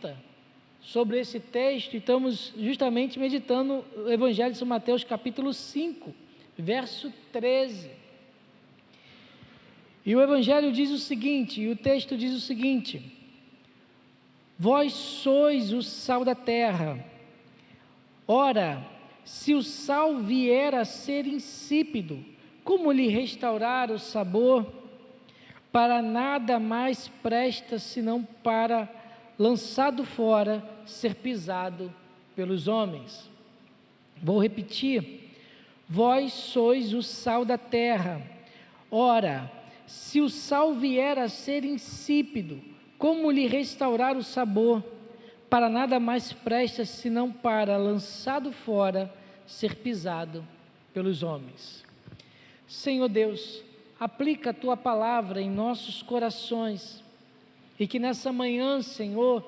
medita sobre esse texto, e estamos justamente meditando o Evangelho de São Mateus, capítulo 5, verso 13. E o Evangelho diz o seguinte, e o texto diz o seguinte: vós sois o sal da terra. Ora, se o sal vier a ser insípido, como lhe restaurar o sabor? Para nada mais presta, senão para, lançado fora, ser pisado pelos homens. Vou repetir: vós sois o sal da terra. Ora, se o sal vier a ser insípido, como lhe restaurar o sabor? Para nada mais presta, senão para, lançado fora, ser pisado pelos homens. Senhor Deus, aplica a Tua palavra em nossos corações, e que nessa manhã, Senhor,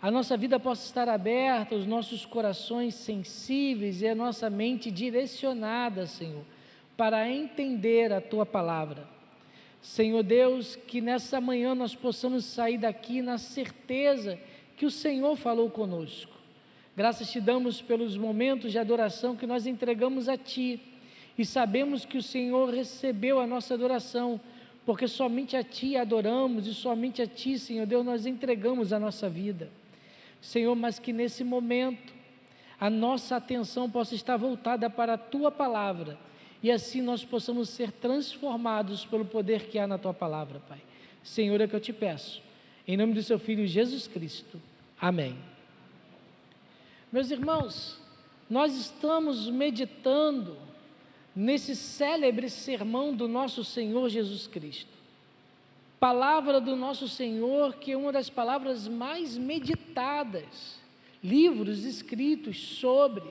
a nossa vida possa estar aberta, os nossos corações sensíveis e a nossa mente direcionada, Senhor, para entender a Tua palavra. Senhor Deus, que nessa manhã nós possamos sair daqui na certeza que o Senhor falou conosco. Graças te damos pelos momentos de adoração que nós entregamos a Ti, e sabemos que o Senhor recebeu a nossa adoração, porque somente a Ti adoramos, e somente a Ti, Senhor Deus, nós entregamos a nossa vida. Senhor, mas que nesse momento a nossa atenção possa estar voltada para a Tua palavra, e assim nós possamos ser transformados pelo poder que há na Tua palavra, Pai. Senhor, é que eu te peço, em nome do Seu Filho Jesus Cristo. Amém. Meus irmãos, nós estamos meditando nesse célebre sermão do nosso Senhor Jesus Cristo. Palavra do nosso Senhor, que é uma das palavras mais meditadas, livros escritos sobre,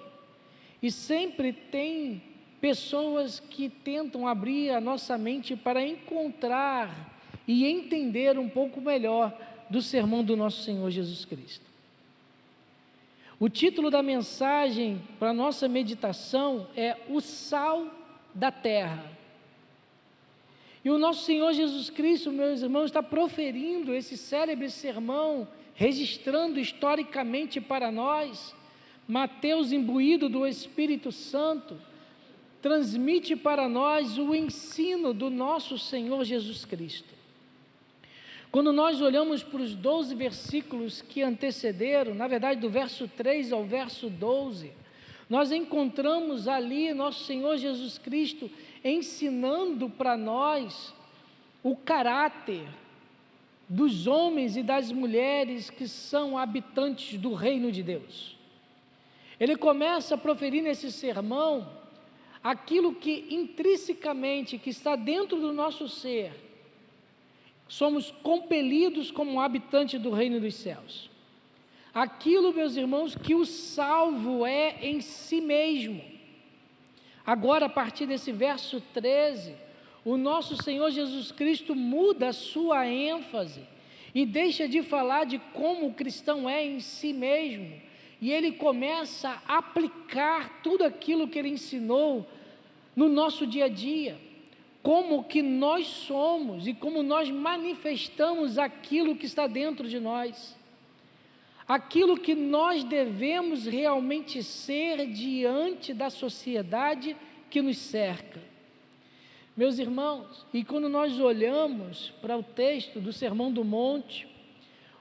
e sempre tem pessoas que tentam abrir a nossa mente para encontrar e entender um pouco melhor do sermão do nosso Senhor Jesus Cristo. O título da mensagem para a nossa meditação é o sal da terra. E o nosso Senhor Jesus Cristo, meus irmãos, está proferindo esse célebre sermão, registrando historicamente para nós. Mateus, imbuído do Espírito Santo, transmite para nós o ensino do nosso Senhor Jesus Cristo. Quando nós olhamos para os 12 versículos que antecederam, na verdade do verso 3 ao verso 12, nós encontramos ali nosso Senhor Jesus Cristo ensinando para nós o caráter dos homens e das mulheres que são habitantes do reino de Deus. Ele começa a proferir nesse sermão aquilo que intrinsecamente, que está dentro do nosso ser, somos compelidos como habitante do reino dos céus. Aquilo, meus irmãos, que o salvo é em si mesmo. Agora, a partir desse verso 13, o nosso Senhor Jesus Cristo muda a sua ênfase e deixa de falar de como o cristão é em si mesmo, e ele começa a aplicar tudo aquilo que ele ensinou no nosso dia a dia. Como que nós somos e como nós manifestamos aquilo que está dentro de nós, aquilo que nós devemos realmente ser diante da sociedade que nos cerca. Meus irmãos, e quando nós olhamos para o texto do Sermão do Monte,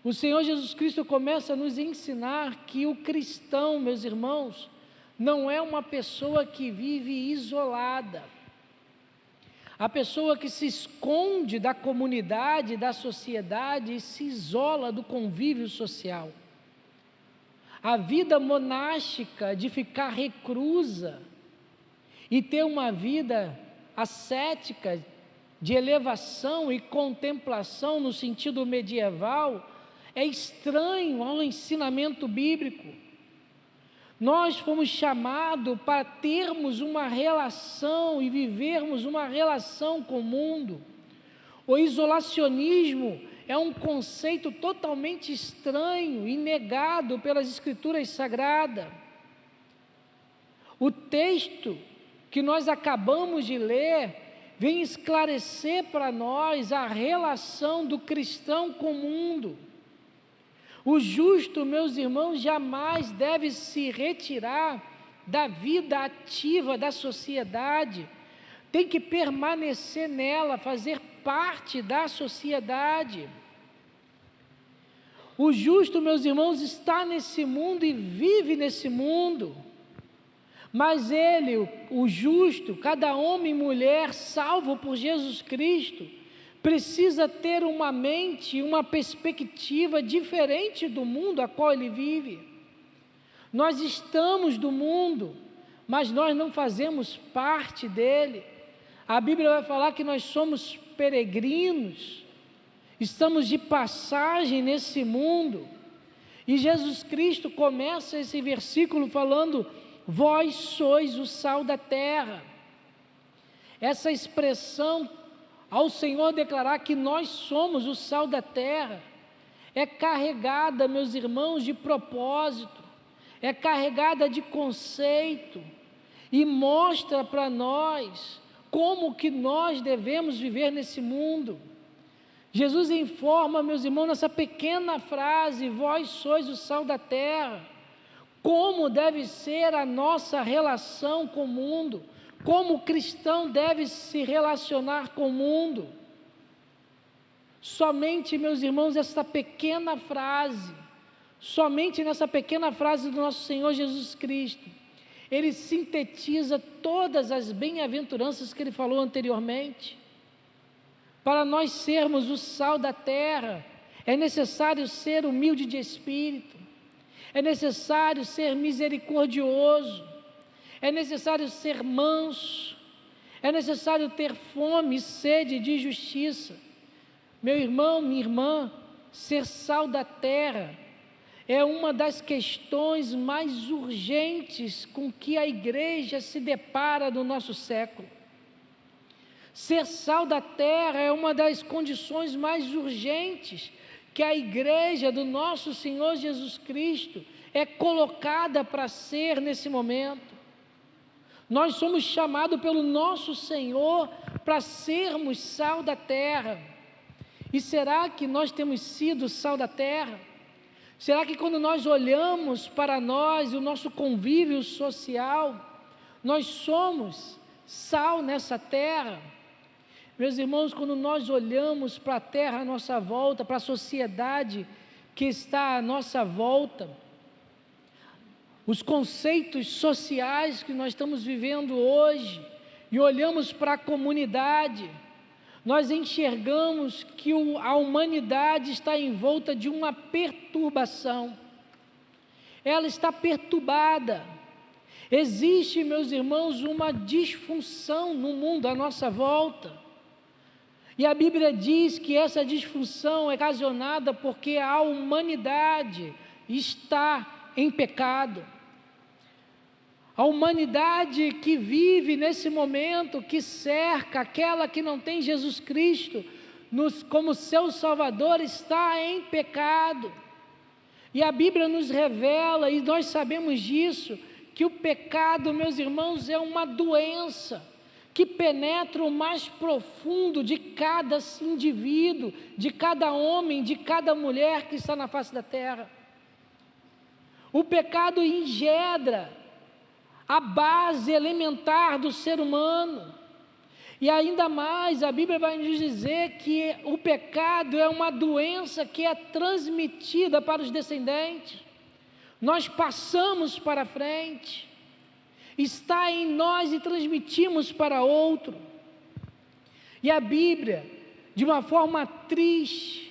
o Senhor Jesus Cristo começa a nos ensinar que o cristão, meus irmãos, não é uma pessoa que vive isolada, a pessoa que se esconde da comunidade, da sociedade e se isola do convívio social. A vida monástica de ficar reclusa e ter uma vida ascética, de elevação e contemplação no sentido medieval, é estranho ao ensinamento bíblico. Nós fomos chamados para termos uma relação e vivermos uma relação com o mundo. O isolacionismo é um conceito totalmente estranho e negado pelas Escrituras Sagradas. O texto que nós acabamos de ler vem esclarecer para nós a relação do cristão com o mundo. O justo, meus irmãos, jamais deve se retirar da vida ativa da sociedade, tem que permanecer nela, fazer parte da sociedade. O justo, meus irmãos, está nesse mundo e vive nesse mundo, mas ele, o justo, cada homem e mulher salvo por Jesus Cristo, precisa ter uma mente, uma perspectiva diferente do mundo a qual ele vive. Nós estamos do mundo, mas nós não fazemos parte dele. A Bíblia vai falar que nós somos peregrinos, estamos de passagem nesse mundo, e Jesus Cristo começa esse versículo falando: vós sois o sal da terra. Essa expressão, ao Senhor declarar que nós somos o sal da terra, é carregada, meus irmãos, de propósito, é carregada de conceito, e mostra para nós como que nós devemos viver nesse mundo. Jesus informa, meus irmãos, nessa pequena frase: vós sois o sal da terra, como deve ser a nossa relação com o mundo, como o cristão deve se relacionar com o mundo. Somente, meus irmãos, essa pequena frase, somente nessa pequena frase do nosso Senhor Jesus Cristo, ele sintetiza todas as bem-aventuranças que ele falou anteriormente. Para nós sermos o sal da terra, é necessário ser humilde de espírito, é necessário ser misericordioso, é necessário ser manso, é necessário ter fome e sede de justiça. Meu irmão, minha irmã, ser sal da terra é uma das questões mais urgentes com que a igreja se depara no nosso século. Ser sal da terra é uma das condições mais urgentes que a igreja do nosso Senhor Jesus Cristo é colocada para ser nesse momento. Nós somos chamados pelo nosso Senhor para sermos sal da terra. E será que nós temos sido sal da terra? Será que quando nós olhamos para nós e o nosso convívio social, nós somos sal nessa terra? Meus irmãos, quando nós olhamos para a terra à nossa volta, para a sociedade que está à nossa volta, os conceitos sociais que nós estamos vivendo hoje, e olhamos para a comunidade, nós enxergamos que a humanidade está envolta de uma perturbação. Ela está perturbada. Existe, meus irmãos, uma disfunção no mundo à nossa volta. E a Bíblia diz que essa disfunção é ocasionada porque a humanidade está em pecado. A humanidade que vive nesse momento, que cerca aquela que não tem Jesus Cristo como seu Salvador, está em pecado. E a Bíblia nos revela, e nós sabemos disso, que o pecado, meus irmãos, é uma doença que penetra o mais profundo de cada indivíduo, de cada homem, de cada mulher que está na face da terra. O pecado engendra a base elementar do ser humano, e ainda mais, a Bíblia vai nos dizer que o pecado é uma doença que é transmitida para os descendentes, nós passamos para frente, está em nós e transmitimos para outro. E a Bíblia, de uma forma triste,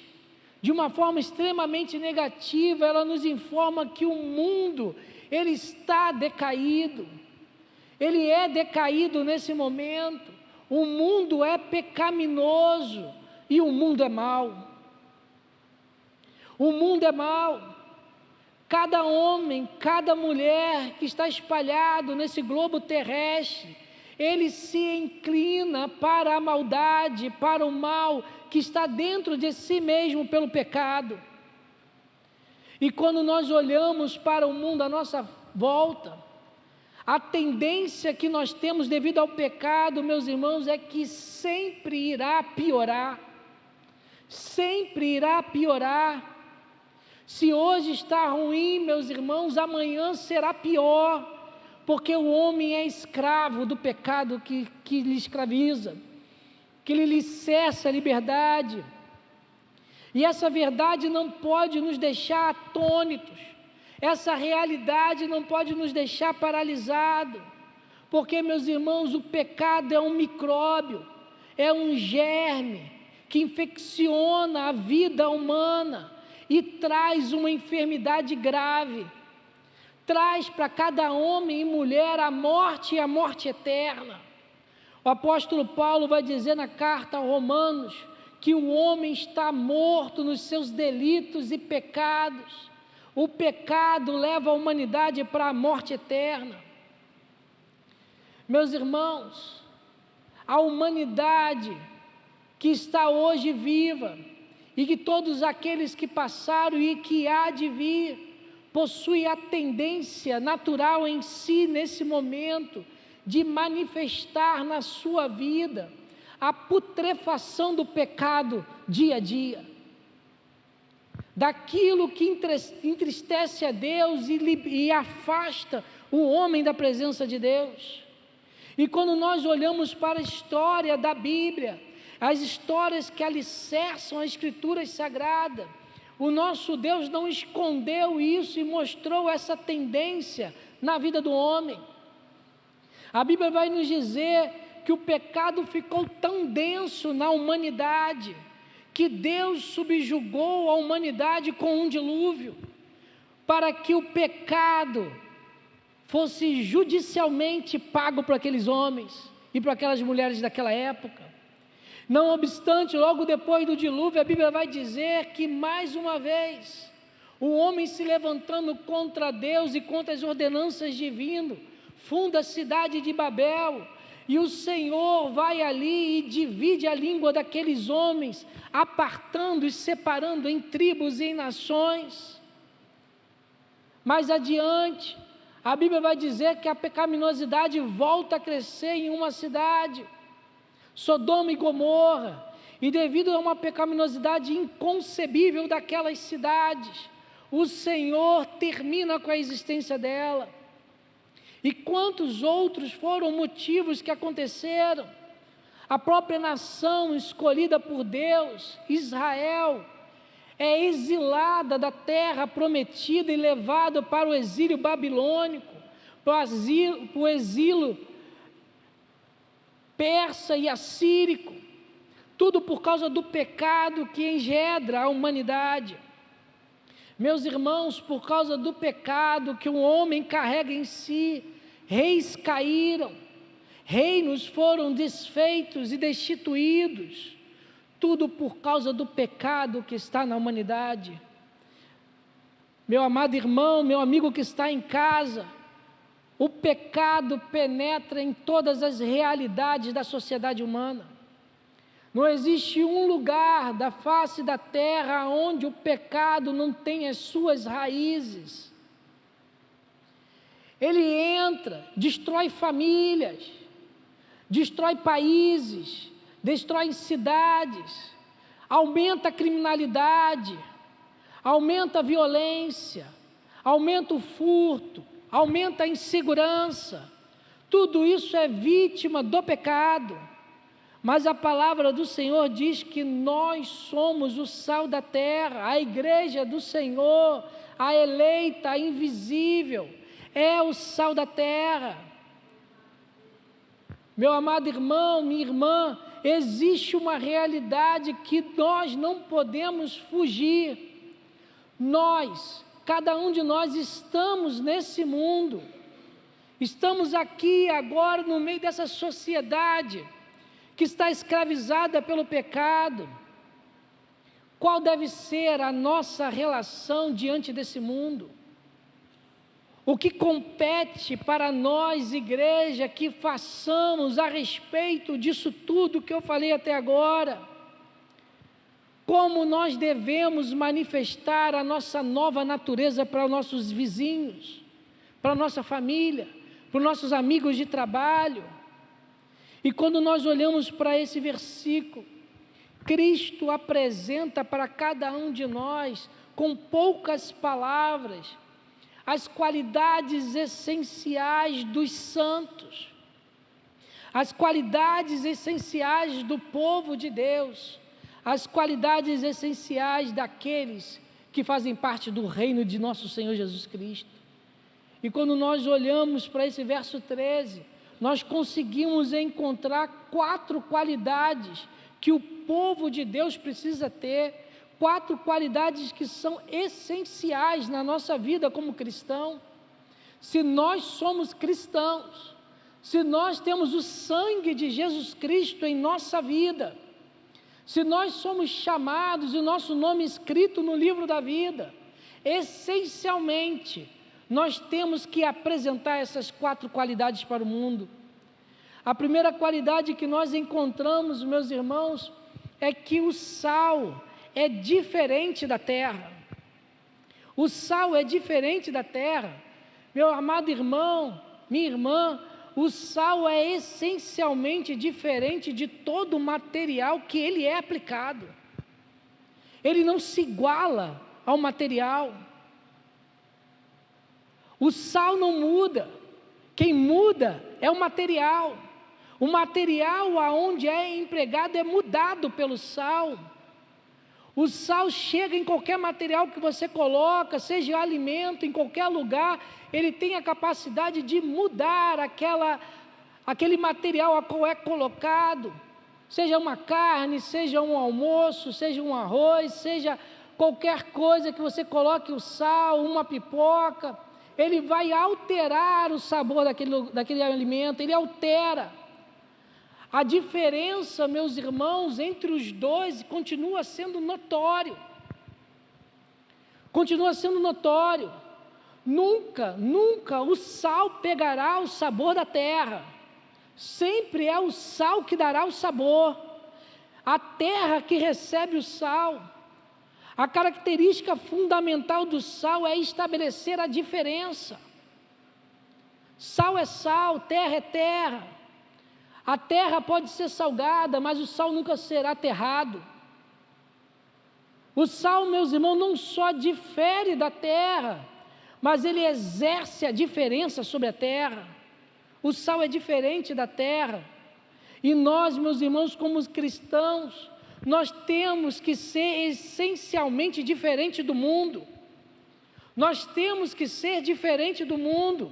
de uma forma extremamente negativa, ela nos informa que o mundo, ele está decaído, ele é decaído nesse momento, o mundo é pecaminoso e o mundo é mau. O mundo é mau. Cada homem, cada mulher que está espalhado nesse globo terrestre, ele se inclina para a maldade, para o mal que está dentro de si mesmo pelo pecado. E quando nós olhamos para o mundo à nossa volta, a tendência que nós temos devido ao pecado, meus irmãos, é que sempre irá piorar. Sempre irá piorar. Se hoje está ruim, meus irmãos, amanhã será pior, porque o homem é escravo do pecado que lhe escraviza, que lhe cessa a liberdade. E essa verdade não pode nos deixar atônitos, essa realidade não pode nos deixar paralisados, porque, meus irmãos, o pecado é um micróbio, é um germe que infecciona a vida humana e traz uma enfermidade grave, traz para cada homem e mulher a morte e a morte eterna. O apóstolo Paulo vai dizer na carta aos Romanos que o homem está morto nos seus delitos e pecados. O pecado leva a humanidade para a morte eterna. Meus irmãos, a humanidade que está hoje viva e que todos aqueles que passaram e que há de vir, possui a tendência natural em si, nesse momento, de manifestar na sua vida a putrefação do pecado dia a dia, daquilo que entristece a Deus e afasta o homem da presença de Deus. E quando nós olhamos para a história da Bíblia, as histórias que alicerçam as Escrituras Sagradas, o nosso Deus não escondeu isso e mostrou essa tendência na vida do homem. A Bíblia vai nos dizer que o pecado ficou tão denso na humanidade, que Deus subjugou a humanidade com um dilúvio, para que o pecado fosse judicialmente pago para aqueles homens e para aquelas mulheres daquela época. Não obstante, logo depois do dilúvio, a Bíblia vai dizer que mais uma vez, o homem se levantando contra Deus e contra as ordenanças divinas, funda a cidade de Babel, e o Senhor vai ali e divide a língua daqueles homens, apartando e separando em tribos e em nações. Mais adiante, a Bíblia vai dizer que a pecaminosidade volta a crescer em uma cidade, Sodoma e Gomorra, e devido a uma pecaminosidade inconcebível daquelas cidades, o Senhor termina com a existência dela. E quantos outros foram motivos que aconteceram? A própria nação escolhida por Deus, Israel, é exilada da terra prometida e levada para o exílio babilônico, para o exílio persa e assírico, tudo por causa do pecado que engendra a humanidade. Meus irmãos, por causa do pecado que o homem carrega em si, reis caíram, reinos foram desfeitos e destituídos, tudo por causa do pecado que está na humanidade. Meu amado irmão, meu amigo que está em casa, o pecado penetra em todas as realidades da sociedade humana. Não existe um lugar da face da terra onde o pecado não tem as suas raízes. Ele entra, destrói famílias, destrói países, destrói cidades, aumenta a criminalidade, aumenta a violência, aumenta o furto, aumenta a insegurança. Tudo isso é vítima do pecado. Mas a palavra do Senhor diz que nós somos o sal da terra, a igreja do Senhor, a eleita, a invisível, é o sal da terra. Meu amado irmão, minha irmã, existe uma realidade que nós não podemos fugir. Nós, cada um de nós estamos nesse mundo, estamos aqui agora no meio dessa sociedade que está escravizada pelo pecado. Qual deve ser a nossa relação diante desse mundo? O que compete para nós, igreja, que façamos a respeito disso tudo que eu falei até agora? Como nós devemos manifestar a nossa nova natureza para os nossos vizinhos, para a nossa família, para os nossos amigos de trabalho? E quando nós olhamos para esse versículo, Cristo apresenta para cada um de nós com poucas palavras, as qualidades essenciais dos santos, as qualidades essenciais do povo de Deus, as qualidades essenciais daqueles que fazem parte do reino de nosso Senhor Jesus Cristo. E quando nós olhamos para esse verso 13, nós conseguimos encontrar 4 qualidades que o povo de Deus precisa ter, 4 qualidades que são essenciais na nossa vida como cristão. Se nós somos cristãos, se nós temos o sangue de Jesus Cristo em nossa vida, se nós somos chamados e o nosso nome escrito no livro da vida, essencialmente, nós temos que apresentar essas 4 qualidades para o mundo. A primeira qualidade que nós encontramos, meus irmãos, é que o sal é diferente da terra. O sal é diferente da terra. Meu amado irmão, minha irmã, o sal é essencialmente diferente de todo o material que ele é aplicado. Ele não se iguala ao material. O sal não muda. Quem muda é o material. O material aonde é empregado é mudado pelo sal. O sal chega em qualquer material que você coloca, seja alimento, em qualquer lugar, ele tem a capacidade de mudar aquele material a qual é colocado, seja uma carne, seja um almoço, seja um arroz, seja qualquer coisa que você coloque o sal, uma pipoca, ele vai alterar o sabor daquele alimento, ele altera. A diferença, meus irmãos, entre os dois continua sendo notório. Continua sendo notório. Nunca o sal pegará o sabor da terra. Sempre é o sal que dará o sabor. A terra que recebe o sal. A característica fundamental do sal é estabelecer a diferença. Sal é sal, terra é terra. A terra pode ser salgada, mas o sal nunca será aterrado. O sal, meus irmãos, não só difere da terra, mas ele exerce a diferença sobre a terra. O sal é diferente da terra. E nós, meus irmãos, como cristãos, nós temos que ser essencialmente diferente do mundo. Nós temos que ser diferente do mundo.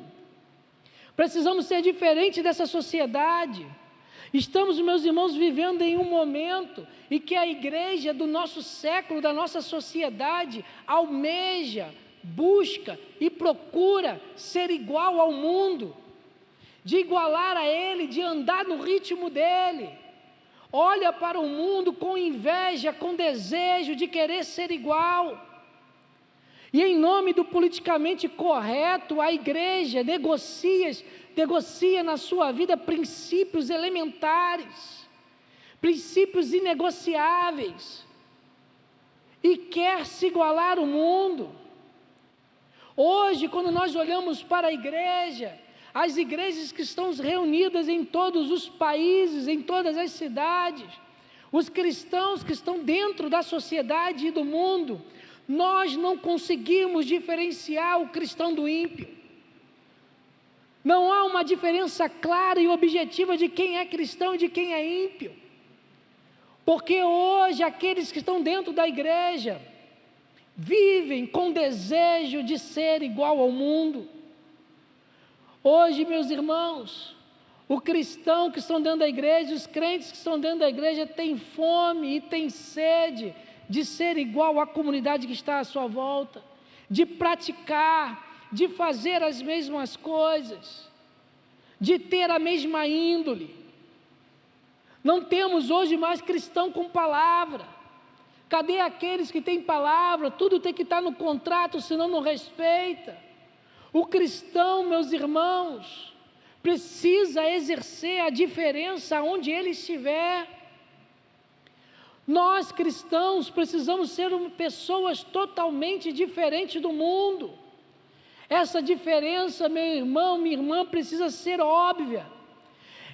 Precisamos ser diferente dessa sociedade. Estamos, meus irmãos, vivendo em um momento em que a igreja do nosso século, da nossa sociedade, almeja, busca e procura ser igual ao mundo, de igualar a ele, de andar no ritmo dele. Olha para o mundo com inveja, com desejo de querer ser igual. E em nome do politicamente correto, a igreja negocia na sua vida princípios elementares, princípios inegociáveis, e quer se igualar ao mundo. Hoje, quando nós olhamos para a igreja, as igrejas que estão reunidas em todos os países, em todas as cidades, os cristãos que estão dentro da sociedade e do mundo, nós não conseguimos diferenciar o cristão do ímpio. Não há uma diferença clara e objetiva de quem é cristão e de quem é ímpio. Porque hoje aqueles que estão dentro da igreja vivem com desejo de ser igual ao mundo. Hoje, meus irmãos, o cristão que estão dentro da igreja, os crentes que estão dentro da igreja têm fome e têm sede de ser igual à comunidade que está à sua volta, de praticar, de fazer as mesmas coisas, de ter a mesma índole. Não temos hoje mais cristão com palavra. Cadê aqueles que têm palavra? Tudo tem que estar no contrato, senão não respeita. O cristão, meus irmãos, precisa exercer a diferença onde ele estiver. Nós cristãos precisamos ser pessoas totalmente diferentes do mundo. Essa diferença, meu irmão, minha irmã, precisa ser óbvia.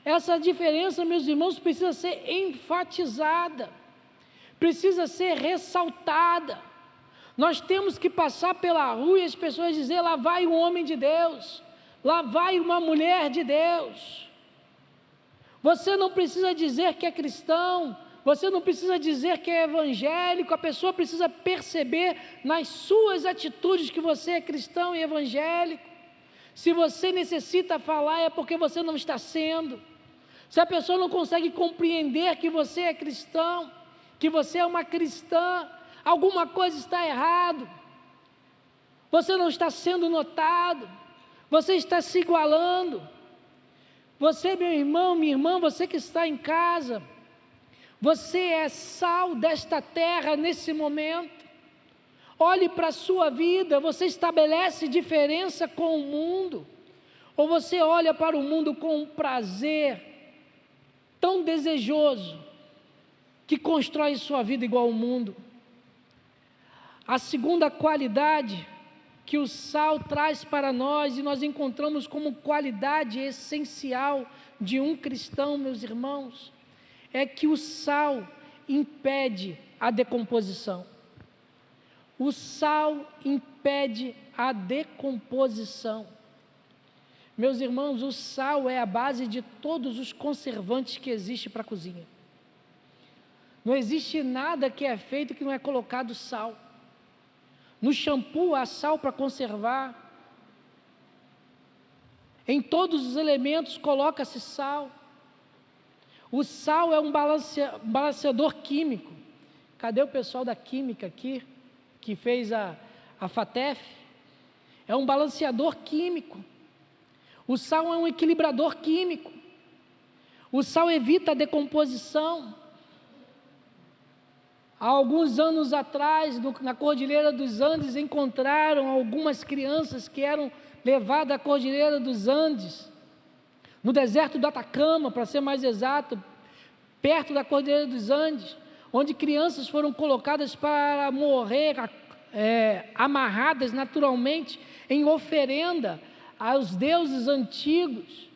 Essa diferença, meus irmãos, precisa ser enfatizada, precisa ser ressaltada. Nós temos que passar pela rua e as pessoas dizer: lá vai um homem de Deus, lá vai uma mulher de Deus. Você não precisa dizer que é cristão, você não precisa dizer que é evangélico, a pessoa precisa perceber nas suas atitudes que você é cristão e evangélico. Se você necessita falar, é porque você não está sendo. Se a pessoa não consegue compreender que você é cristão, que você é uma cristã, alguma coisa está errado. Você não está sendo notado, você está se igualando. Você, meu irmão, minha irmã, você que está em casa, você é sal desta terra nesse momento. Olhe para a sua vida, você estabelece diferença com o mundo? Ou você olha para o mundo com um prazer tão desejoso, que constrói sua vida igual ao mundo? A segunda qualidade que o sal traz para nós, e nós encontramos como qualidade essencial de um cristão, meus irmãos, é que o sal impede a decomposição. O sal impede a decomposição. Meus irmãos, o sal é a base de todos os conservantes que existem para a cozinha. Não existe nada que é feito que não é colocado sal. No shampoo há sal para conservar. Em todos os elementos coloca-se sal. O sal é um balanceador químico. Cadê o pessoal da química aqui, que fez a FATEF? É um balanceador químico. O sal é um equilibrador químico. O sal evita a decomposição. Há alguns anos atrás, na Cordilheira dos Andes, encontraram algumas crianças que eram levadas à Cordilheira dos Andes, no deserto do Atacama, para ser mais exato, perto da Cordilheira dos Andes, onde crianças foram colocadas para morrer, amarradas naturalmente, em oferenda aos deuses antigos.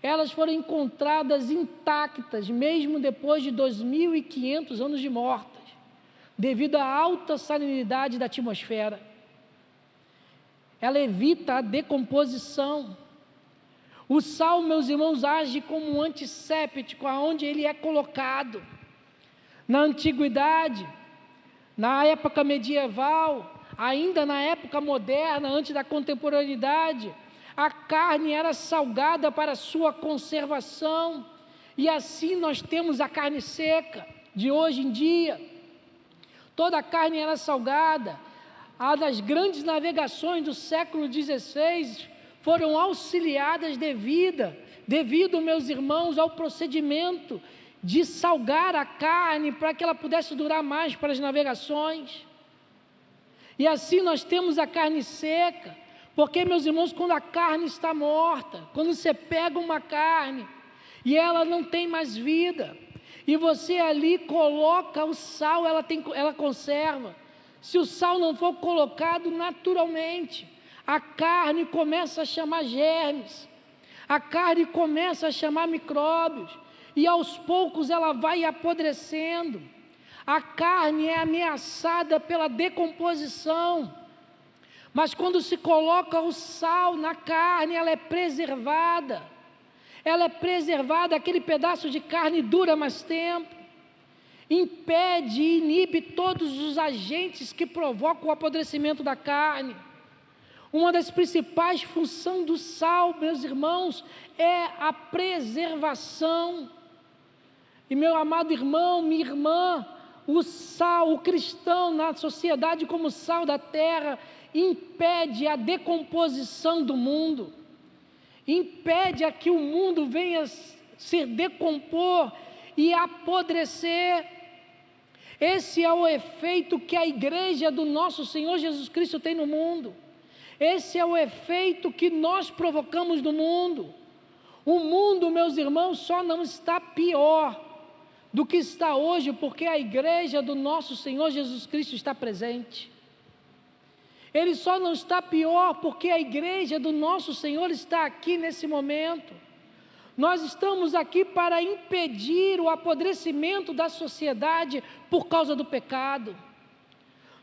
Elas foram encontradas intactas, mesmo depois de 2.500 anos de mortas, devido à alta salinidade da atmosfera. Ela evita a decomposição. O sal, meus irmãos, age como um antisséptico, aonde ele é colocado. Na antiguidade, na época medieval, ainda na época moderna, antes da contemporaneidade, a carne era salgada para sua conservação, e assim nós temos a carne seca de hoje em dia. Toda a carne era salgada. As grandes navegações do século XVI foram auxiliadas devido, meus irmãos, ao procedimento de salgar a carne para que ela pudesse durar mais para as navegações. E assim nós temos a carne seca, porque, meus irmãos, quando a carne está morta, quando você pega uma carne e ela não tem mais vida, e você ali coloca o sal, ela conserva. Se o sal não for colocado naturalmente, a carne começa a chamar germes, a carne começa a chamar micróbios, e aos poucos ela vai apodrecendo. A carne é ameaçada pela decomposição, mas quando se coloca o sal na carne, ela é preservada. Ela é preservada, aquele pedaço de carne dura mais tempo, impede e inibe todos os agentes que provocam o apodrecimento da carne. Uma das principais funções do sal, meus irmãos, é a preservação. E meu amado irmão, minha irmã, o sal, o cristão na sociedade como sal da terra, impede a decomposição do mundo, impede a que o mundo venha se decompor e apodrecer. Esse é o efeito que a igreja do nosso Senhor Jesus Cristo tem no mundo. Esse é o efeito que nós provocamos no mundo. O mundo, meus irmãos, só não está pior do que está hoje, porque a igreja do nosso Senhor Jesus Cristo está presente. Ele só não está pior porque a igreja do nosso Senhor está aqui nesse momento. Nós estamos aqui para impedir o apodrecimento da sociedade por causa do pecado.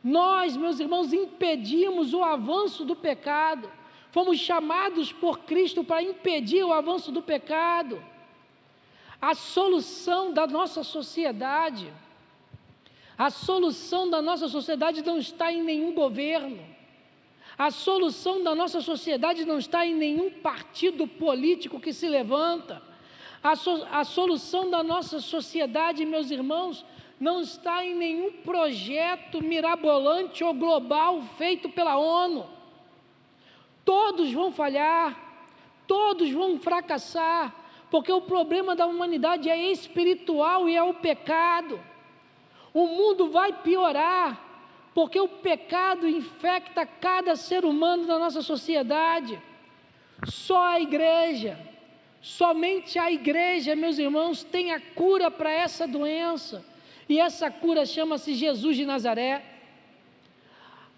Nós, meus irmãos, impedimos o avanço do pecado. Fomos chamados por Cristo para impedir o avanço do pecado. A solução da nossa sociedade, não está em nenhum governo. A solução da nossa sociedade não está em nenhum partido político que se levanta. A solução da nossa sociedade, meus irmãos, não está em nenhum projeto mirabolante ou global feito pela ONU. Todos vão falhar, todos vão fracassar, porque o problema da humanidade é espiritual e é o pecado. O mundo vai piorar, porque o pecado infecta cada ser humano da nossa sociedade. Só a igreja, somente a igreja, meus irmãos, tem a cura para essa doença, e essa cura chama-se Jesus de Nazaré.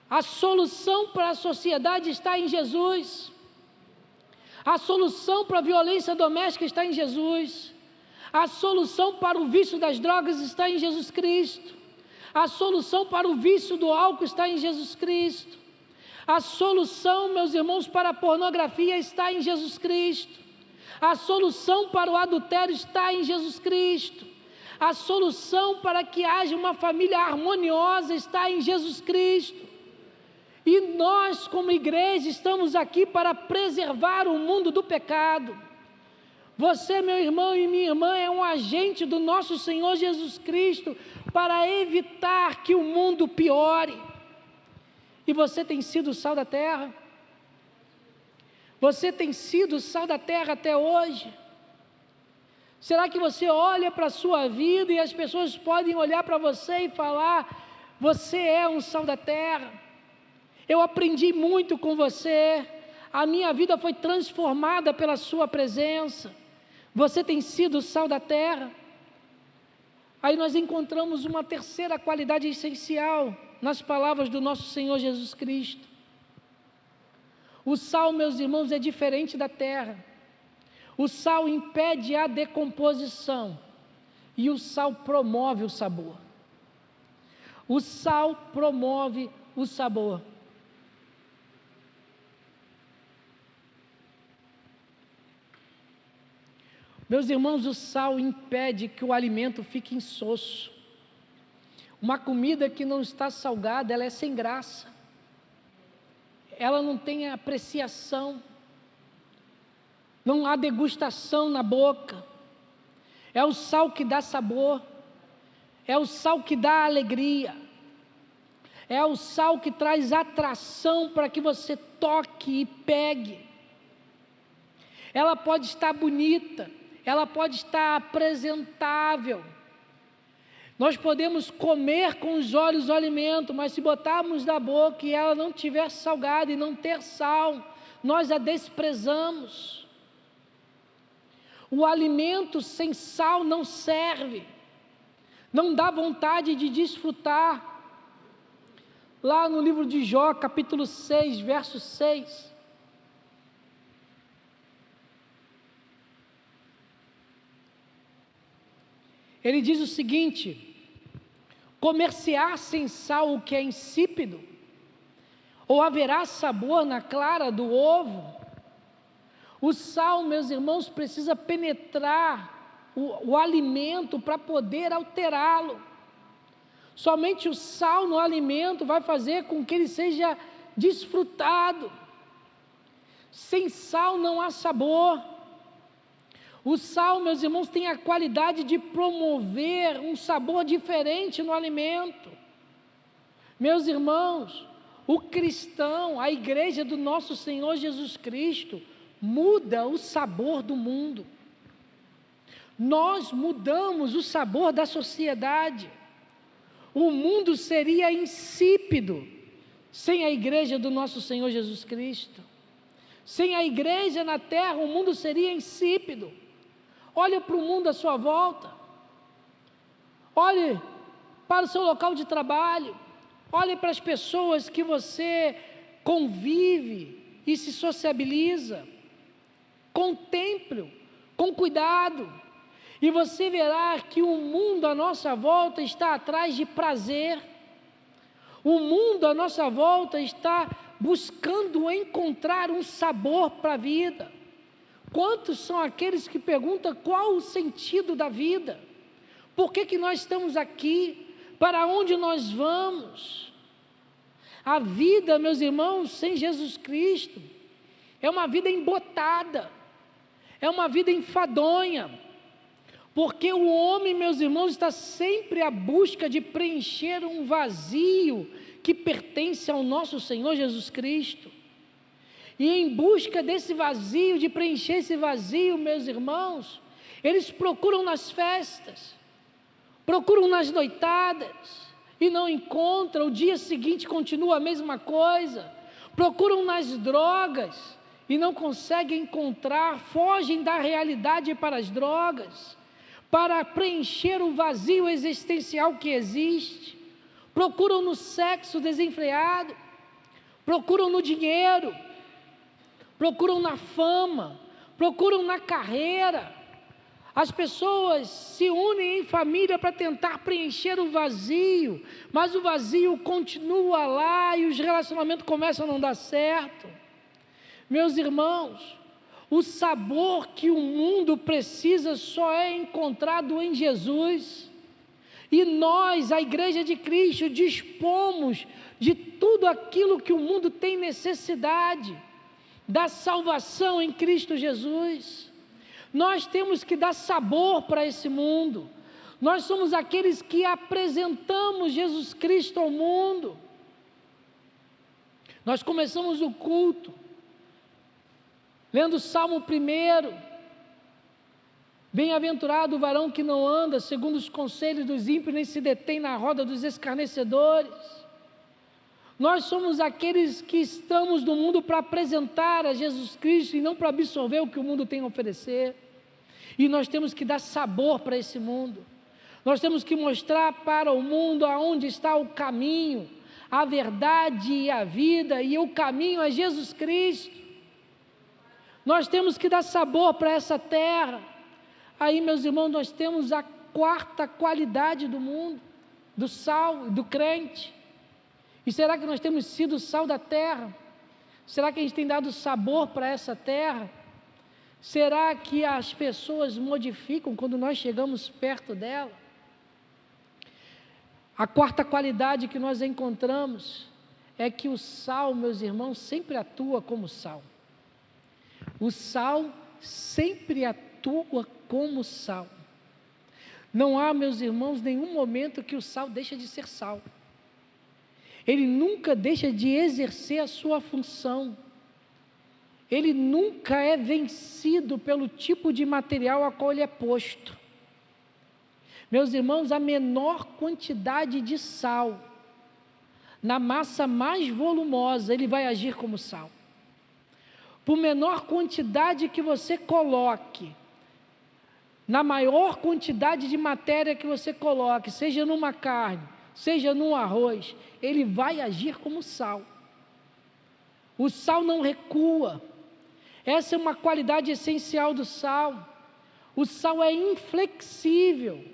A solução para a sociedade está em Jesus. A solução para a violência doméstica está em Jesus. A solução para o vício das drogas está em Jesus Cristo. A solução para o vício do álcool está em Jesus Cristo. A solução, meus irmãos, para a pornografia está em Jesus Cristo. A solução para o adultério está em Jesus Cristo. A solução para que haja uma família harmoniosa está em Jesus Cristo. E nós, como igreja, estamos aqui para preservar o mundo do pecado. Você, meu irmão e minha irmã, é um agente do nosso Senhor Jesus Cristo para evitar que o mundo piore. E você tem sido o sal da terra? Você tem sido o sal da terra até hoje? Será que você olha para a sua vida e as pessoas podem olhar para você e falar: você é um sal da terra? Eu aprendi muito com você, a minha vida foi transformada pela sua presença. Você tem sido o sal da terra. Aí nós encontramos uma terceira qualidade essencial nas palavras do nosso Senhor Jesus Cristo. O sal, meus irmãos, é diferente da terra. O sal impede a decomposição e o sal promove o sabor. O sal promove o sabor. Meus irmãos, o sal impede que o alimento fique insosso. Uma comida que não está salgada, ela é sem graça. Ela não tem apreciação. Não há degustação na boca. É o sal que dá sabor. É o sal que dá alegria. É o sal que traz atração para que você toque e pegue. Ela pode estar bonita. Ela pode estar apresentável. Nós podemos comer com os olhos o alimento, mas se botarmos na boca e ela não tiver salgada e não ter sal, nós a desprezamos. O alimento sem sal não serve, não dá vontade de desfrutar. Lá no livro de Jó, capítulo 6, verso 6, ele diz o seguinte: comer-se-á sem sal o que é insípido? Ou haverá sabor na clara do ovo? O sal, meus irmãos, precisa penetrar o alimento para poder alterá-lo. Somente o sal no alimento vai fazer com que ele seja desfrutado. Sem sal não há sabor. O sal, meus irmãos, tem a qualidade de promover um sabor diferente no alimento. Meus irmãos, o cristão, a igreja do nosso Senhor Jesus Cristo, muda o sabor do mundo. Nós mudamos o sabor da sociedade. O mundo seria insípido sem a igreja do nosso Senhor Jesus Cristo. Sem a igreja na terra, o mundo seria insípido. Olhe para o mundo à sua volta, olhe para o seu local de trabalho, olhe para as pessoas que você convive e se sociabiliza, contemple-o com cuidado, e você verá que o mundo à nossa volta está atrás de prazer. O mundo à nossa volta está buscando encontrar um sabor para a vida. Quantos são aqueles que perguntam qual o sentido da vida? Por que nós estamos aqui? Para onde nós vamos? A vida, meus irmãos, sem Jesus Cristo, é uma vida embotada, é uma vida enfadonha, porque o homem, meus irmãos, está sempre à busca de preencher um vazio que pertence ao nosso Senhor Jesus Cristo. E em busca desse vazio, de preencher esse vazio, meus irmãos, eles procuram nas festas, procuram nas noitadas, e não encontram. O dia seguinte continua a mesma coisa. Procuram nas drogas e não conseguem encontrar, fogem da realidade para as drogas, para preencher o vazio existencial que existe. Procuram no sexo desenfreado, procuram no dinheiro, procuram na fama, procuram na carreira. As pessoas se unem em família para tentar preencher o vazio, mas o vazio continua lá e os relacionamentos começam a não dar certo. Meus irmãos, o sabor que o mundo precisa só é encontrado em Jesus. E nós, a Igreja de Cristo, dispomos de tudo aquilo que o mundo tem necessidade, da salvação em Cristo Jesus. Nós temos que dar sabor para esse mundo. Nós somos aqueles que apresentamos Jesus Cristo ao mundo. Nós começamos o culto lendo o Salmo 1. Bem-aventurado o varão que não anda segundo os conselhos dos ímpios, nem se detém na roda dos escarnecedores. Nós somos aqueles que estamos no mundo para apresentar a Jesus Cristo e não para absorver o que o mundo tem a oferecer. E nós temos que dar sabor para esse mundo. Nós temos que mostrar para o mundo aonde está o caminho, a verdade e a vida, e o caminho é Jesus Cristo. Nós temos que dar sabor para essa terra. Aí, meus irmãos, nós temos a quarta qualidade do mundo, do sal, do crente. E será que nós temos sido o sal da terra? Será que a gente tem dado sabor para essa terra? Será que as pessoas modificam quando nós chegamos perto dela? A quarta qualidade que nós encontramos é que o sal, meus irmãos, sempre atua como sal. O sal sempre atua como sal. Não há, meus irmãos, nenhum momento que o sal deixa de ser sal. Ele nunca deixa de exercer a sua função. Ele nunca é vencido pelo tipo de material a qual ele é posto. Meus irmãos, a menor quantidade de sal, na massa mais volumosa, ele vai agir como sal. Por menor quantidade que você coloque, na maior quantidade de matéria que você coloque, seja numa carne, seja num arroz, ele vai agir como sal. O sal não recua. Essa é uma qualidade essencial do sal. O sal é inflexível.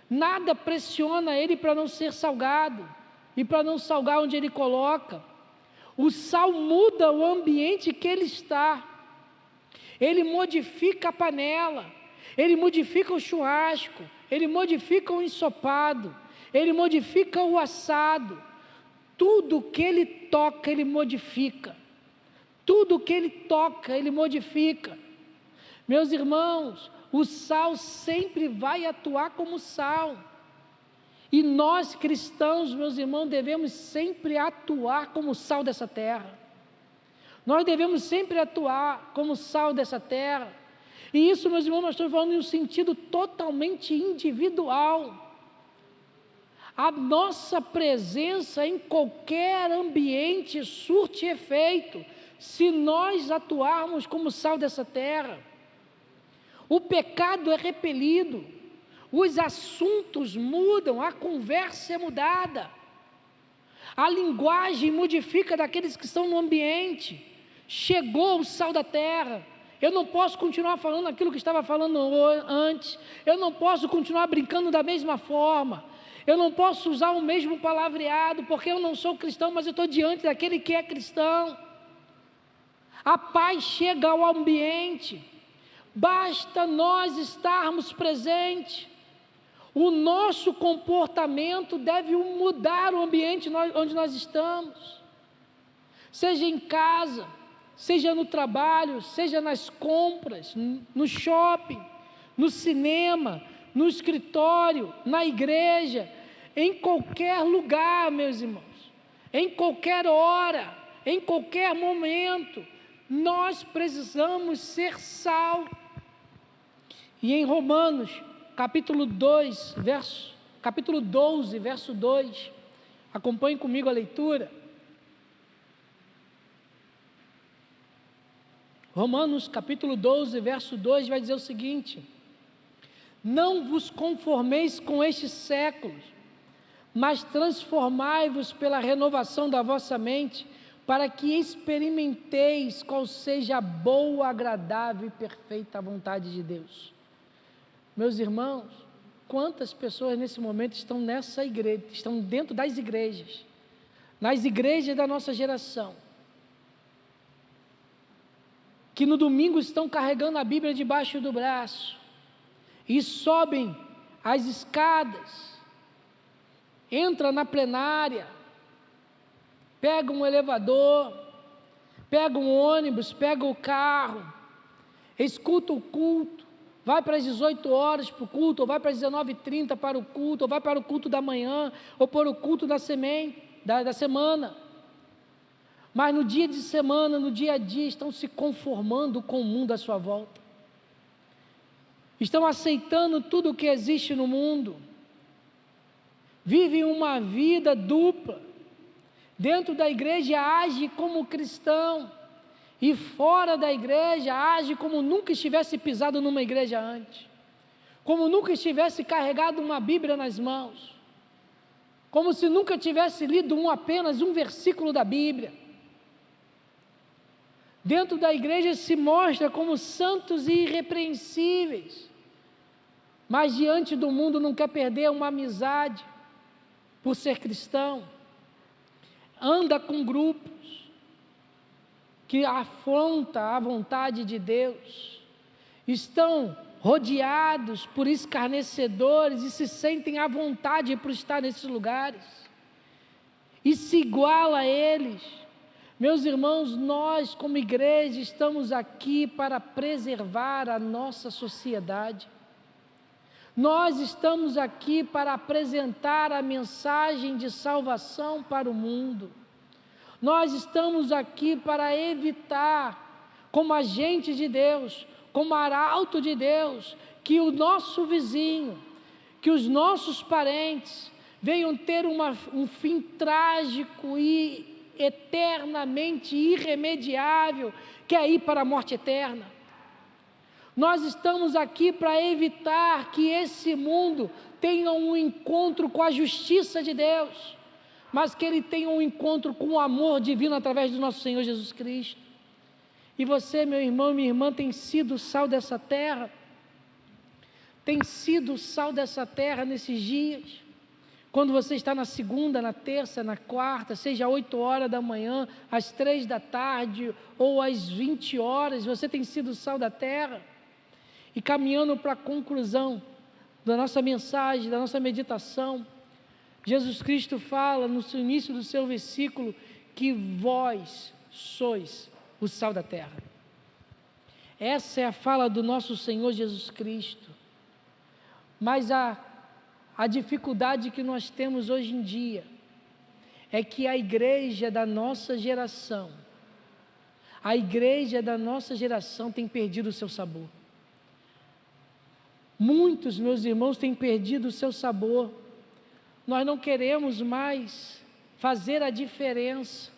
Nada pressiona ele para não ser salgado e para não salgar onde ele coloca. O sal muda o ambiente que ele está. Ele modifica a panela, ele modifica o churrasco, ele modifica o ensopado, ele modifica o assado. Tudo que ele toca, ele modifica. Tudo que ele toca, ele modifica. Meus irmãos, o sal sempre vai atuar como sal. E nós cristãos, meus irmãos, devemos sempre atuar como sal dessa terra. Nós devemos sempre atuar como sal dessa terra. E isso, meus irmãos, nós estamos falando em um sentido totalmente individual. A nossa presença em qualquer ambiente surte efeito se nós atuarmos como sal dessa terra. O pecado é repelido, os assuntos mudam, a conversa é mudada, a linguagem modifica daqueles que estão no ambiente. Chegou o sal da terra. Eu não posso continuar falando aquilo que estava falando antes, eu não posso continuar brincando da mesma forma. Eu não posso usar o mesmo palavreado, porque eu não sou cristão, mas eu estou diante daquele que é cristão. A paz chega ao ambiente, basta nós estarmos presentes. O nosso comportamento deve mudar o ambiente onde nós estamos, seja em casa, seja no trabalho, seja nas compras, no shopping, no cinema, no escritório, na igreja, em qualquer lugar, meus irmãos, em qualquer hora, em qualquer momento, nós precisamos ser sal. E em Romanos, capítulo 12, verso 2, acompanhe comigo a leitura. Romanos capítulo 12, verso 2 vai dizer o seguinte: não vos conformeis com estes séculos, mas transformai-vos pela renovação da vossa mente, para que experimenteis qual seja a boa, agradável e perfeita vontade de Deus. Meus irmãos, quantas pessoas nesse momento estão nessa igreja, estão dentro das igrejas, nas igrejas da nossa geração, que no domingo estão carregando a Bíblia debaixo do braço, e sobem as escadas, entra na plenária, pega um elevador, pega um ônibus, pega o carro, escuta o culto, vai para as 18 horas para o culto, ou vai para as 19h30 para o culto, ou vai para o culto da manhã, ou para o culto da semana. Mas no dia de semana, no dia a dia, estão se conformando com o mundo à sua volta. Estão aceitando tudo o que existe no mundo. Vivem uma vida dupla. Dentro da igreja age como cristão, e fora da igreja age como nunca estivesse pisado numa igreja antes, como nunca estivesse carregado uma Bíblia nas mãos, como se nunca tivesse lido apenas um versículo da Bíblia. Dentro da igreja se mostra como santos e irrepreensíveis, mas diante do mundo não quer perder uma amizade por ser cristão. Anda com grupos que afrontam a vontade de Deus, estão rodeados por escarnecedores e se sentem à vontade por estar nesses lugares, e se iguala a eles. Meus irmãos, nós como igreja estamos aqui para preservar a nossa sociedade. Nós estamos aqui para apresentar a mensagem de salvação para o mundo. Nós estamos aqui para evitar, como agente de Deus, como arauto de Deus, que o nosso vizinho, que os nossos parentes venham ter um fim trágico e eternamente irremediável, que é ir para a morte eterna. Nós estamos aqui para evitar que esse mundo tenha um encontro com a justiça de Deus, mas que ele tenha um encontro com o amor divino através do nosso Senhor Jesus Cristo. E você, meu irmão e minha irmã, tem sido o sal dessa terra, tem sido o sal dessa terra nesses dias. Quando você está na segunda, na terça, na quarta, seja 8 horas da manhã, às 3 da tarde ou às 20 horas, você tem sido o sal da terra. E caminhando para a conclusão da nossa mensagem, da nossa meditação, Jesus Cristo fala no início do seu versículo que vós sois o sal da terra. Essa é a fala do nosso Senhor Jesus Cristo. Mas a dificuldade que nós temos hoje em dia é que a igreja da nossa geração, tem perdido o seu sabor. Muitos, meus irmãos, têm perdido o seu sabor. Nós não queremos mais fazer a diferença,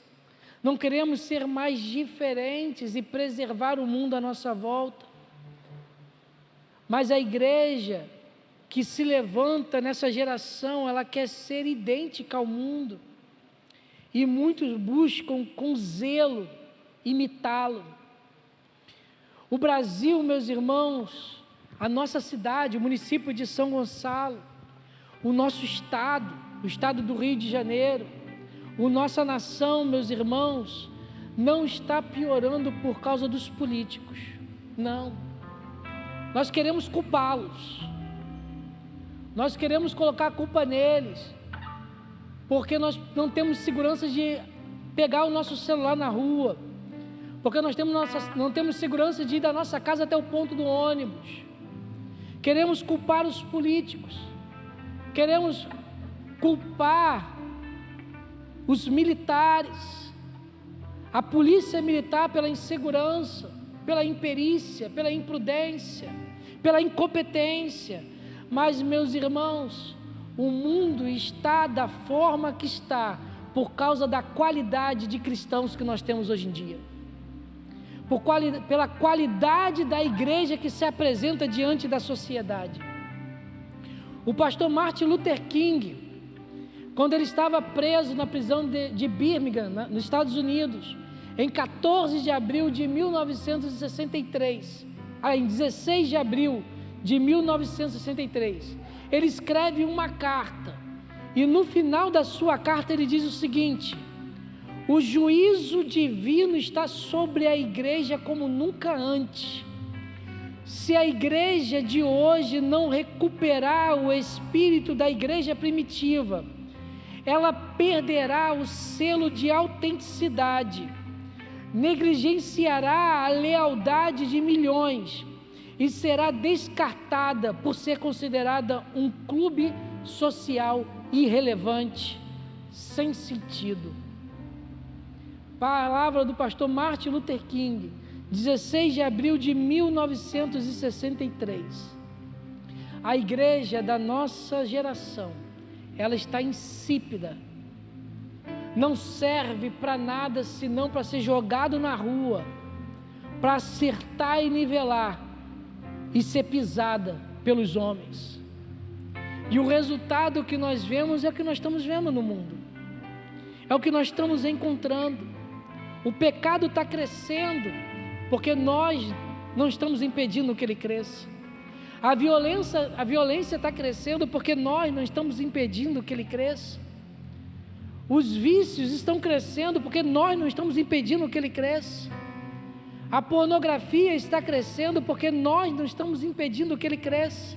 não queremos ser mais diferentes e preservar o mundo à nossa volta. Mas a igreja que se levanta nessa geração, ela quer ser idêntica ao mundo, e muitos buscam com zelo imitá-lo. O Brasil, meus irmãos, a nossa cidade, o município de São Gonçalo, o nosso estado, o estado do Rio de Janeiro, a nossa nação, meus irmãos, não está piorando por causa dos políticos, não. Nós queremos culpá-los, nós queremos colocar a culpa neles, porque nós não temos segurança de pegar o nosso celular na rua, porque nós não temos segurança de ir da nossa casa até o ponto do ônibus. Queremos culpar os políticos, queremos culpar os militares, a polícia militar pela insegurança, pela imperícia, pela imprudência, pela incompetência. Mas, meus irmãos, o mundo está da forma que está por causa da qualidade de cristãos que nós temos hoje em dia, pela qualidade da igreja que se apresenta diante da sociedade. O pastor Martin Luther King, quando ele estava preso na prisão de Birmingham, nos Estados Unidos, em 14 de abril de 1963, em 16 de abril de 1963, ele escreve uma carta, e no final da sua carta ele diz o seguinte: o juízo divino está sobre a igreja como nunca antes. Se a igreja de hoje não recuperar o espírito da igreja primitiva, ela perderá o selo de autenticidade, negligenciará a lealdade de milhões e será descartada por ser considerada um clube social irrelevante, sem sentido. Palavra do pastor Martin Luther King, 16 de abril de 1963. A igreja da nossa geração, ela está insípida, não serve para nada senão para ser jogado na rua, para acertar e nivelar e ser pisada pelos homens. E o resultado que nós vemos é o que nós estamos vendo no mundo, é o que nós estamos encontrando. O pecado está crescendo porque nós não estamos impedindo que ele cresça. A violência está crescendo porque nós não estamos impedindo que ele cresça. Os vícios estão crescendo porque nós não estamos impedindo que ele cresça. A pornografia está crescendo porque nós não estamos impedindo que ele cresça.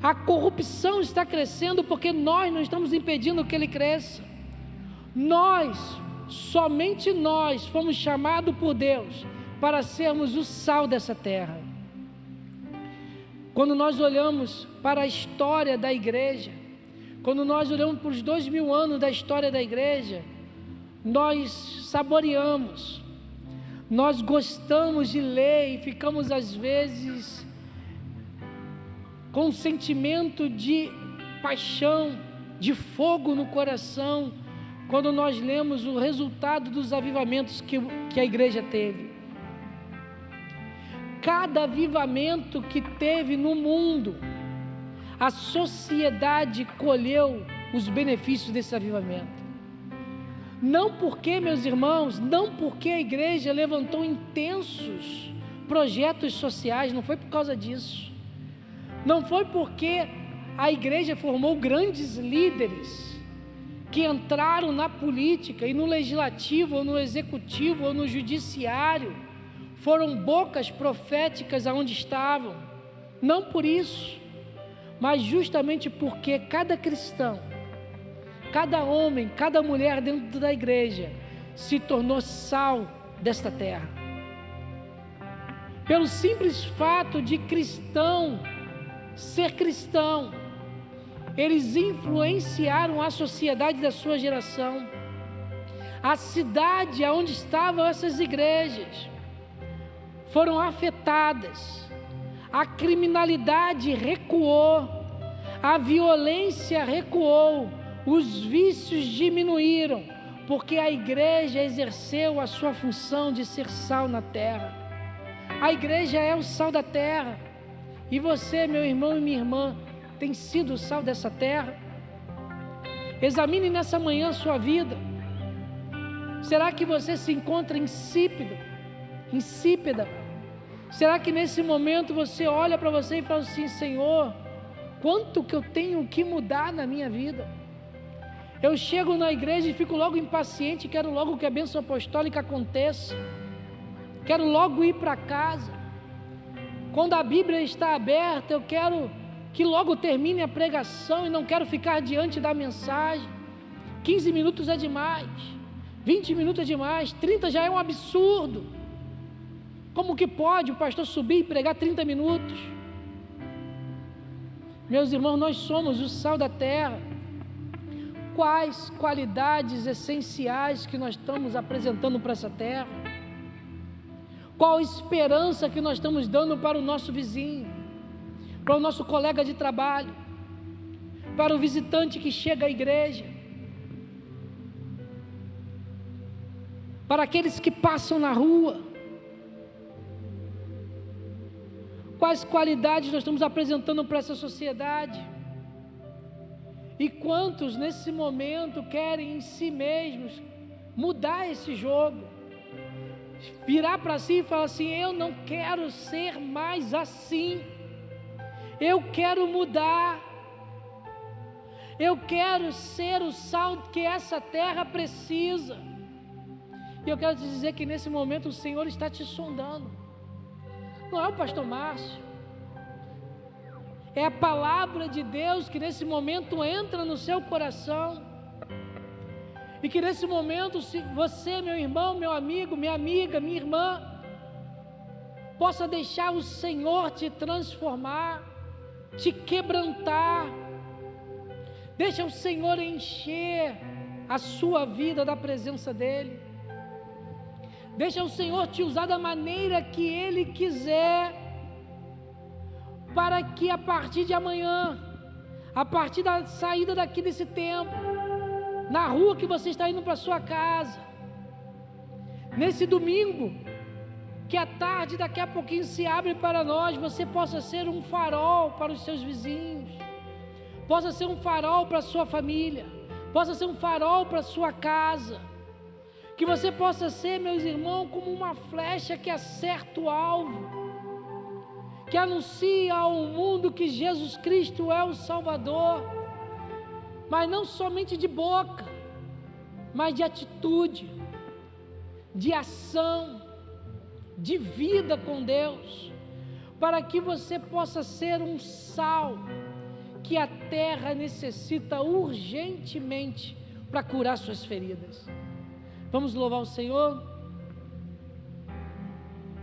A corrupção está crescendo porque nós não estamos impedindo que ele cresça. Somente nós fomos chamados por Deus para sermos o sal dessa terra. Quando nós olhamos para a história da igreja, quando nós olhamos para os 2000 anos da história da igreja, nós saboreamos, nós gostamos de ler e ficamos às vezes com um sentimento de paixão, de fogo no coração, quando nós lemos o resultado dos avivamentos que a igreja teve. Cada avivamento que teve no mundo, a sociedade colheu os benefícios desse avivamento. Não porque, meus irmãos, não porque a igreja levantou intensos projetos sociais, não foi por causa disso. Não foi porque a igreja formou grandes líderes que entraram na política e no legislativo, ou no executivo, ou no judiciário, foram bocas proféticas aonde estavam. Não por isso, mas justamente porque cada cristão, cada homem, cada mulher dentro da igreja se tornou sal desta terra. Pelo simples fato de ser cristão, eles influenciaram a sociedade da sua geração, a cidade onde estavam essas igrejas foram afetadas, a criminalidade recuou, a violência recuou, os vícios diminuíram, porque a igreja exerceu a sua função de ser sal na terra. A igreja é o sal da terra, e você, meu irmão e minha irmã, tem sido o sal dessa terra? Examine nessa manhã a sua vida. Será que você se encontra insípida? Será que nesse momento você olha para você e fala assim: Senhor, quanto que eu tenho que mudar na minha vida. Eu chego na igreja e fico logo impaciente, quero logo que a bênção apostólica aconteça, quero logo ir para casa. Quando a Bíblia está aberta, eu quero que logo termine a pregação e não quero ficar diante da mensagem. 15 minutos é demais, 20 minutos é demais, 30 já é um absurdo. Como que pode o pastor subir e pregar 30 minutos? Meus irmãos, nós somos o sal da terra. Quais qualidades essenciais que nós estamos apresentando para essa terra? Qual esperança que nós estamos dando para o nosso vizinho, para o nosso colega de trabalho, para o visitante que chega à igreja, para aqueles que passam na rua? Quais qualidades nós estamos apresentando para essa sociedade? E quantos nesse momento querem em si mesmos mudar esse jogo, virar para si e falar assim: eu não quero ser mais assim, eu quero mudar, eu quero ser o sal que essa terra precisa. E eu quero te dizer que nesse momento o Senhor está te sondando. Não é o pastor Márcio, é a palavra de Deus que nesse momento entra no seu coração, e que nesse momento, se você, meu irmão, meu amigo, minha amiga, minha irmã, possa deixar o Senhor te transformar, te quebrantar. Deixa o Senhor encher a sua vida da presença dEle. Deixa o Senhor te usar da maneira que Ele quiser, para que a partir de amanhã, a partir da saída daqui desse templo, na rua que você está indo para sua casa, nesse domingo, que a tarde daqui a pouquinho se abre para nós, você possa ser um farol para os seus vizinhos, possa ser um farol para a sua família, possa ser um farol para a sua casa, que você possa ser, meus irmãos, como uma flecha que acerta o alvo, que anuncia ao mundo que Jesus Cristo é o Salvador, mas não somente de boca, mas de atitude, de ação, de vida com Deus, para que você possa ser um sal que a terra necessita urgentemente para curar suas feridas. Vamos louvar o Senhor?